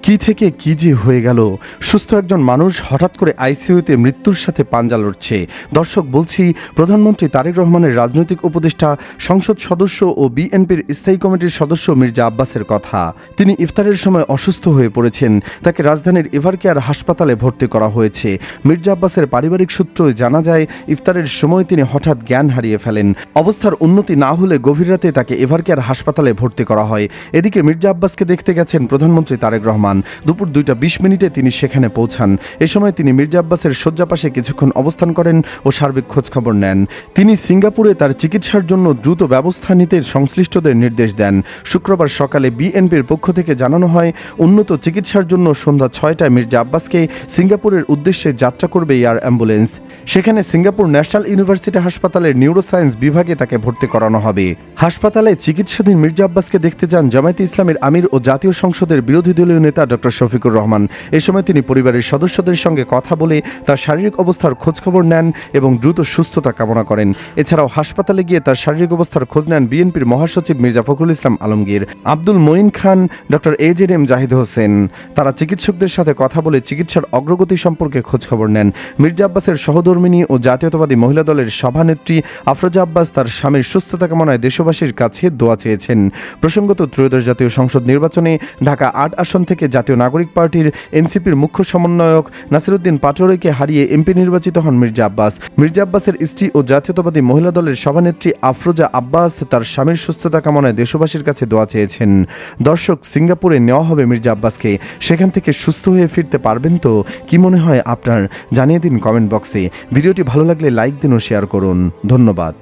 কি থেকে কি যে হয়ে গেল। সুস্থ একজন মানুষ হঠাৎ করে আইসিইউতে মৃত্যুর সাথে পাঞ্জা লড়ছে। দর্শক, বলছি প্রধানমন্ত্রী তারেক রহমানের রাজনৈতিক উপদেষ্টা, সংসদ সদস্য ও বিএনপির স্থায়ী কমিটির সদস্য মির্জা আব্বাসের কথা। তিনি ইফতারের সময় অসুস্থ হয়ে পড়েছেন। তাকে রাজধানীর এভারকেয়ার হাসপাতালে ভর্তি করা হয়েছে। মির্জা আব্বাসের পারিবারিক সূত্রে জানা যায়, ইফতারের সময় তিনি হঠাৎ জ্ঞান হারিয়ে ফেলেন। অবস্থার উন্নতি না হলে গভীর রাতে তাকে এভারকেয়ার হাসপাতালে ভর্তি করা হয়। এদিকে মির্জা আব্বাসকে দেখতে গেছেন প্রধানমন্ত্রী তারেক রহমান। দুপুর 2:20 তিনি সেখানে পৌঁছান। এ সময় তিনি মির্জা আব্বাসের শয্যা পাশে কিছুক্ষণ অবস্থান করেন ও সার্বিক খোঁজখবর নেন। তিনি সিঙ্গাপুরে তার চিকিৎসার জন্য দ্রুত ব্যবস্থা নিতে সংশ্লিষ্টদের নির্দেশ দেন। শুক্রবার সকালে বিএনপির পক্ষ থেকে জানানো হয়, উন্নত চিকিৎসার জন্য সন্ধ্যা 6টায় মির্জা আব্বাসকে সিঙ্গাপুরের উদ্দেশ্যে যাত্রা করবে এয়ার অ্যাম্বুলেন্স। সেখানে সিঙ্গাপুর ন্যাশনাল ইউনিভার্সিটি হাসপাতালের নিউরোসায়েন্স বিভাগে তাকে ভর্তি করানো হবে। হাসপাতালে চিকিৎসাধীন মির্জা আব্বাসকে দেখতে যান জামায়াতে ইসলামের আমির ও জাতীয় সংসদের বিরোধী দলীয় নেতা ডক্টর শফিকুর রহমান। এ সময় তিনি পরিবারের সদস্যদের সঙ্গে কথা বলে তার শারীরিক অবস্থার খোঁজখবর নেন এবং দ্রুত সুস্থতা কামনা করেন। এছাড়াও হাসপাতালে গিয়ে তার শারীরিক অবস্থার খোঁজ নেন বিএনপির মহাসচিব মির্জা ফখরুল ইসলাম আলমগীর, আব্দুল মঈন খান, ডক্টর এজেডএম জাহিদ হোসেন। তারা চিকিৎসকদের সাথে কথা বলে চিকিৎসার অগ্রগতি সম্পর্কে খোঁজখবর নেন। মির্জা আব্বাসের সহধর্মিণী ও জাতীয়তাবাদী মহিলা দলের সভানেত্রী আফরোজা আব্বাস তার স্বামীর সুস্থতা কামনায় দেশবাসীর কাছে দোয়া চেয়েছেন। প্রসঙ্গত, ত্রয়োদশ জাতীয় সংসদ নির্বাচনে ঢাকা 8 আসন থেকে জাতীয় নাগরিক পার্টির এনসিপির মুখ্য সমন্বয়ক নাসিরউদ্দিন পাটোয়ারিকে হারিয়ে এমপি নির্বাচিত হন মির্জা আব্বাস। মির্জা আব্বাসের স্ত্রী ও জাতীয়তাবাদী মহিলা দলের সভানেত্রী আফরোজা আব্বাস তার স্বামীর সুস্থতা কামনায় দেশবাসীর কাছে দোয়া চেয়েছেন। দর্শক, সিঙ্গাপুরে নেওয়া হবে মির্জা আব্বাসকে। সেখান থেকে সুস্থ হয়ে ফিরতে পারবেন তো? কি মনে হয় আপনার? জানিয়ে দিন কমেন্ট বক্সে। ভিডিওটি ভালো লাগলে লাইক দিন ও শেয়ার করুন। ধন্যবাদ।